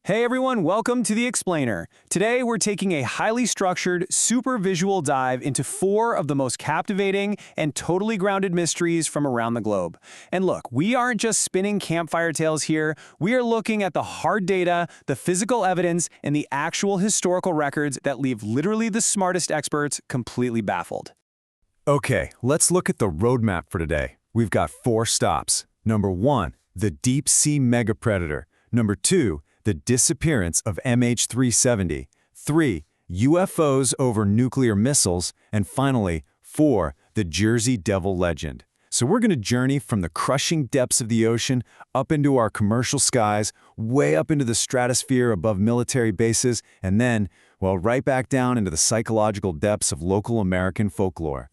Hey everyone, welcome to The Explainer. Today we're taking a highly structured, super visual dive into 4 of the most captivating and totally grounded mysteries from around the globe. And look, we aren't just spinning campfire tales here, we are looking at the hard data, the physical evidence, and the actual historical records that leave literally the smartest experts completely baffled. Okay, let's look at the roadmap for today. We've got 4 stops. Number 1, the deep-sea megapredator. Number 2, the disappearance of MH370. 3, UFOs over nuclear missiles. And finally, 4, the Jersey Devil legend. So we're going to journey from the crushing depths of the ocean up into our commercial skies, way up into the stratosphere above military bases, and then, well, right back down into the psychological depths of local American folklore.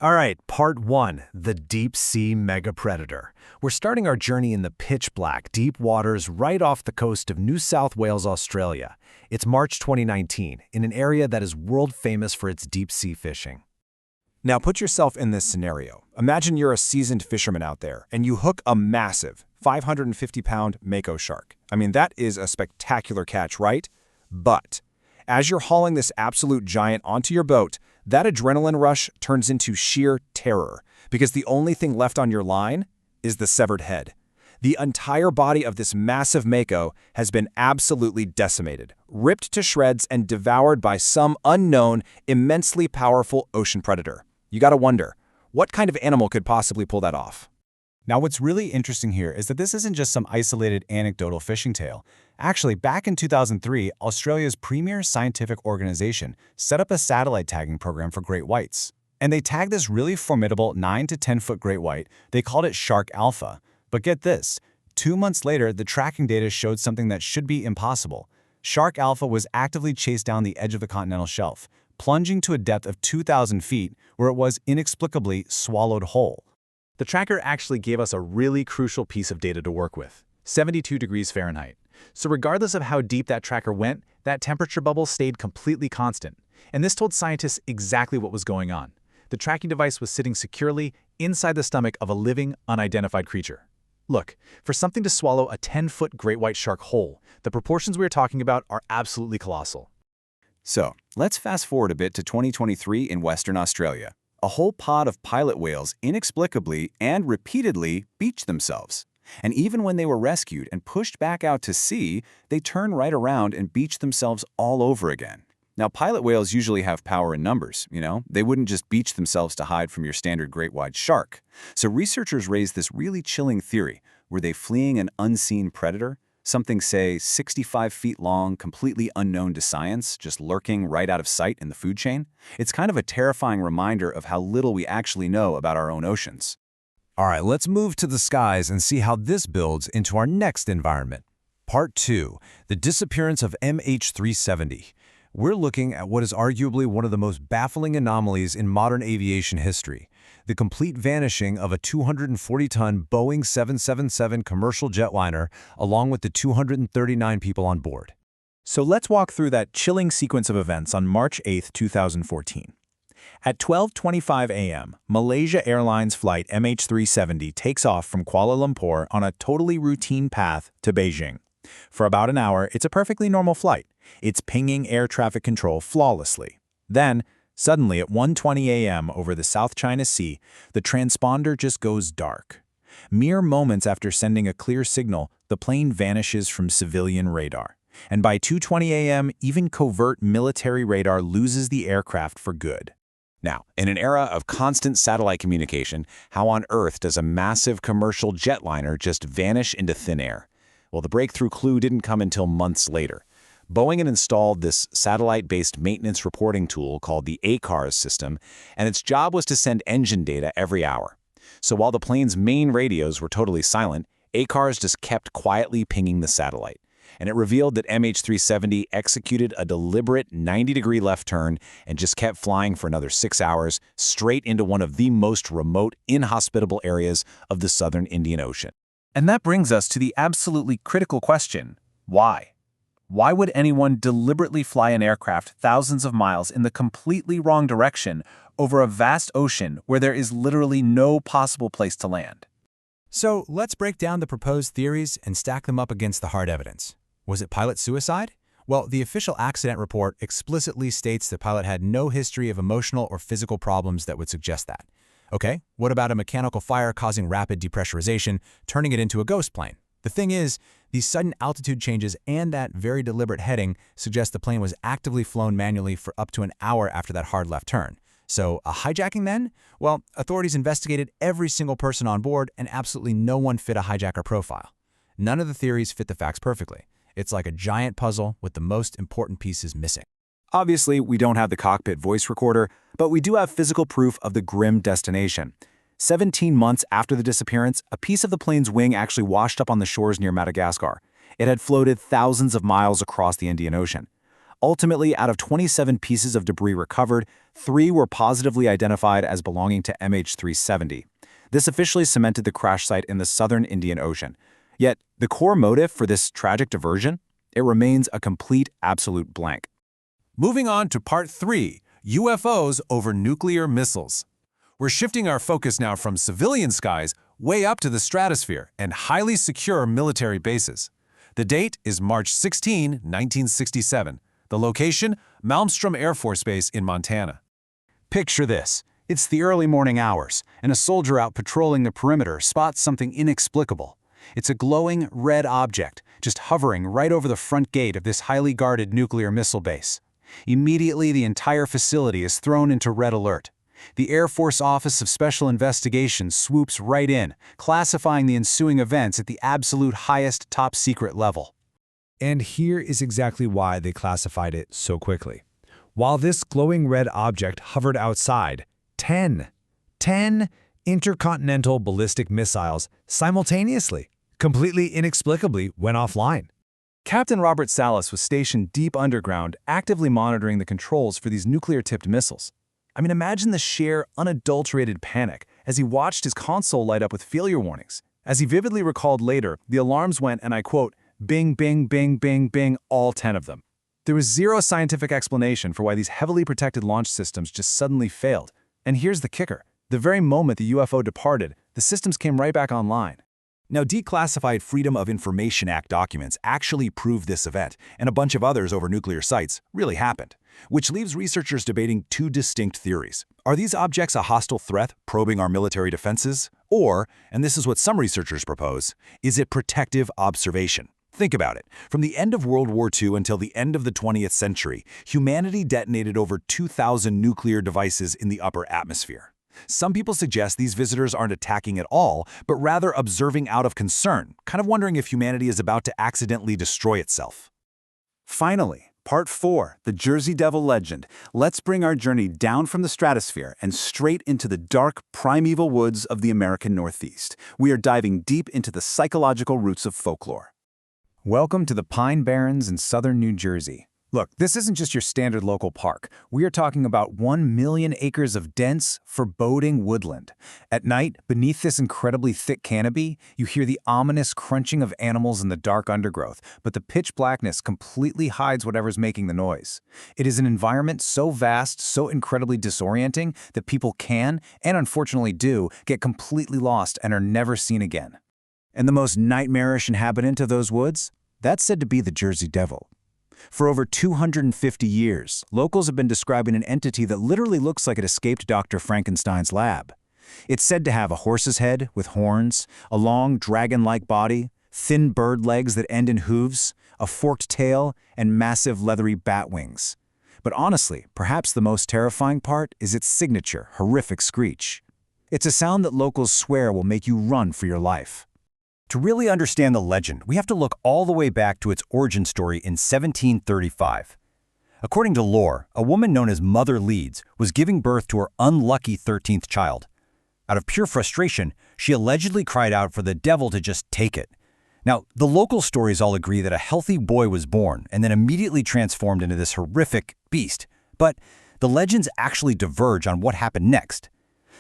All right, part 1, the deep-sea megapredator. We're starting our journey in the pitch-black, deep waters right off the coast of New South Wales, Australia. It's March 2019, in an area that is world-famous for its deep-sea fishing. Now put yourself in this scenario. Imagine you're a seasoned fisherman out there, and you hook a massive 550-pound mako shark. I mean, that is a spectacular catch, right? But as you're hauling this absolute giant onto your boat, that adrenaline rush turns into sheer terror, because the only thing left on your line is the severed head. The entire body of this massive mako has been absolutely decimated, ripped to shreds and devoured by some unknown, immensely powerful ocean predator. You gotta wonder, what kind of animal could possibly pull that off? Now, what's really interesting here is that this isn't just some isolated anecdotal fishing tale. Actually, back in 2003, Australia's premier scientific organization set up a satellite tagging program for great whites. And they tagged this really formidable 9 to 10-foot great white. They called it Shark Alpha. But get this, 2 months later, the tracking data showed something that should be impossible. Shark Alpha was actively chased down the edge of the continental shelf, plunging to a depth of 2,000 feet, where it was inexplicably swallowed whole. The tracker actually gave us a really crucial piece of data to work with, 72 degrees Fahrenheit. So regardless of how deep that tracker went, that temperature bubble stayed completely constant. And this told scientists exactly what was going on. The tracking device was sitting securely inside the stomach of a living, unidentified creature. Look, for something to swallow a 10-foot great white shark whole, the proportions we're talking about are absolutely colossal. So, let's fast forward a bit to 2023 in Western Australia. A whole pod of pilot whales inexplicably and repeatedly beached themselves. And even when they were rescued and pushed back out to sea, they turn right around and beach themselves all over again. Now, pilot whales usually have power in numbers, you know? They wouldn't just beach themselves to hide from your standard great white shark. So researchers raised this really chilling theory. Were they fleeing an unseen predator? Something, say, 65 feet long, completely unknown to science, just lurking right out of sight in the food chain? It's kind of a terrifying reminder of how little we actually know about our own oceans. All right, let's move to the skies and see how this builds into our next environment. Part 2, the disappearance of MH370. We're looking at what is arguably one of the most baffling anomalies in modern aviation history, the complete vanishing of a 240-ton Boeing 777 commercial jetliner along with the 239 people on board. So let's walk through that chilling sequence of events on March 8, 2014. At 12:25 a.m., Malaysia Airlines flight MH370 takes off from Kuala Lumpur on a totally routine path to Beijing. For about an hour, it's a perfectly normal flight. It's pinging air traffic control flawlessly. Then, suddenly at 1:20 a.m. over the South China Sea, the transponder just goes dark. Mere moments after sending a clear signal, the plane vanishes from civilian radar. And by 2:20 a.m., even covert military radar loses the aircraft for good. Now, in an era of constant satellite communication, how on earth does a massive commercial jetliner just vanish into thin air? Well, the breakthrough clue didn't come until months later. Boeing had installed this satellite-based maintenance reporting tool called the ACARS system, and its job was to send engine data every hour. So while the plane's main radios were totally silent, ACARS just kept quietly pinging the satellite. And it revealed that MH370 executed a deliberate 90-degree left turn and just kept flying for another 6 hours straight into one of the most remote, inhospitable areas of the southern Indian Ocean. And that brings us to the absolutely critical question, why? Why would anyone deliberately fly an aircraft thousands of miles in the completely wrong direction over a vast ocean where there is literally no possible place to land? So let's break down the proposed theories and stack them up against the hard evidence. Was it pilot suicide? Well, the official accident report explicitly states the pilot had no history of emotional or physical problems that would suggest that. Okay, what about a mechanical fire causing rapid depressurization, turning it into a ghost plane? The thing is, these sudden altitude changes and that very deliberate heading suggest the plane was actively flown manually for up to an hour after that hard left turn. So, a hijacking then? Well, authorities investigated every single person on board and absolutely no one fit a hijacker profile. None of the theories fit the facts perfectly. It's like a giant puzzle with the most important pieces missing. Obviously, we don't have the cockpit voice recorder, but we do have physical proof of the grim destination. 17 months after the disappearance, a piece of the plane's wing actually washed up on the shores near Madagascar. It had floated thousands of miles across the Indian Ocean. Ultimately, out of 27 pieces of debris recovered, 3 were positively identified as belonging to MH370. This officially cemented the crash site in the southern Indian Ocean. Yet, the core motive for this tragic diversion? It remains a complete, absolute blank. Moving on to Part 3, UFOs over nuclear missiles. We're shifting our focus now from civilian skies way up to the stratosphere and highly secure military bases. The date is March 16, 1967. The location, Malmstrom Air Force Base in Montana. Picture this. It's the early morning hours, and a soldier out patrolling the perimeter spots something inexplicable. It's a glowing red object, just hovering right over the front gate of this highly guarded nuclear missile base. Immediately, the entire facility is thrown into red alert. The Air Force Office of Special Investigations swoops right in, classifying the ensuing events at the absolute highest top-secret level. And here is exactly why they classified it so quickly. While this glowing red object hovered outside, 10 intercontinental ballistic missiles simultaneously, completely inexplicably, went offline. Captain Robert Salas was stationed deep underground, actively monitoring the controls for these nuclear-tipped missiles. I mean, imagine the sheer, unadulterated panic as he watched his console light up with failure warnings. As he vividly recalled later, the alarms went, and I quote, bing, bing, bing, bing, bing, all 10 of them. There was zero scientific explanation for why these heavily protected launch systems just suddenly failed. And here's the kicker. The very moment the UFO departed, the systems came right back online. Now, declassified Freedom of Information Act documents actually prove this event, and a bunch of others over nuclear sites, really happened, which leaves researchers debating 2 distinct theories. Are these objects a hostile threat probing our military defenses? Or, and this is what some researchers propose, is it protective observation? Think about it. From the end of World War II until the end of the 20th century, humanity detonated over 2,000 nuclear devices in the upper atmosphere. Some people suggest these visitors aren't attacking at all, but rather observing out of concern, kind of wondering if humanity is about to accidentally destroy itself. Finally, Part 4, the Jersey Devil legend. Let's bring our journey down from the stratosphere and straight into the dark, primeval woods of the American Northeast. We are diving deep into the psychological roots of folklore. Welcome to the Pine Barrens in southern New Jersey. Look, this isn't just your standard local park. We are talking about 1 million acres of dense, foreboding woodland. At night, beneath this incredibly thick canopy, you hear the ominous crunching of animals in the dark undergrowth, but the pitch blackness completely hides whatever's making the noise. It is an environment so vast, so incredibly disorienting, that people can, and unfortunately do, get completely lost and are never seen again. And the most nightmarish inhabitant of those woods? That's said to be the Jersey Devil. For over 250 years, locals have been describing an entity that literally looks like it escaped Dr. Frankenstein's lab. It's said to have a horse's head with horns, a long dragon-like body, thin bird legs that end in hooves, a forked tail, and massive leathery bat wings. But honestly, perhaps the most terrifying part is its signature, horrific screech. It's a sound that locals swear will make you run for your life. To really understand the legend, we have to look all the way back to its origin story in 1735. According to lore, a woman known as Mother Leeds was giving birth to her unlucky 13th child. Out of pure frustration, she allegedly cried out for the devil to just take it. Now, the local stories all agree that a healthy boy was born and then immediately transformed into this horrific beast. But the legends actually diverge on what happened next.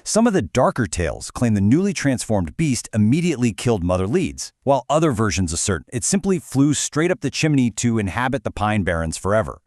Some of the darker tales claim the newly transformed beast immediately killed Mother Leeds, while other versions assert it simply flew straight up the chimney to inhabit the Pine Barrens forever.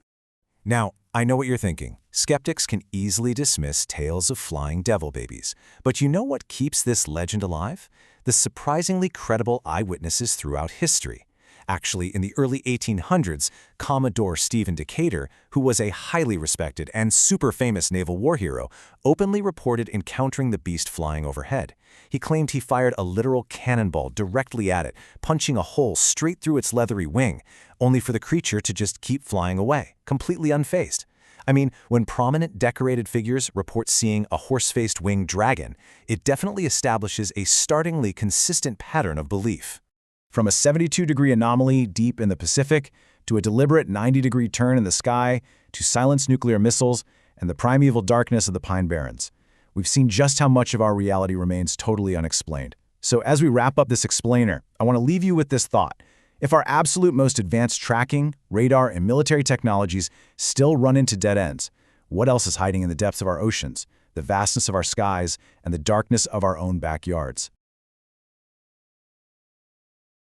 Now, I know what you're thinking. Skeptics can easily dismiss tales of flying devil babies. But you know what keeps this legend alive? The surprisingly credible eyewitnesses throughout history. Actually, in the early 1800s, Commodore Stephen Decatur, who was a highly respected and super famous naval war hero, openly reported encountering the beast flying overhead. He claimed he fired a literal cannonball directly at it, punching a hole straight through its leathery wing, only for the creature to just keep flying away, completely unfazed. I mean, when prominent decorated figures report seeing a horse-faced winged dragon, it definitely establishes a startlingly consistent pattern of belief. From a 72-degree anomaly deep in the Pacific, to a deliberate 90-degree turn in the sky, to silenced nuclear missiles, and the primeval darkness of the Pine Barrens, we've seen just how much of our reality remains totally unexplained. So as we wrap up this explainer, I want to leave you with this thought. If our absolute most advanced tracking, radar, and military technologies still run into dead ends, what else is hiding in the depths of our oceans, the vastness of our skies, and the darkness of our own backyards?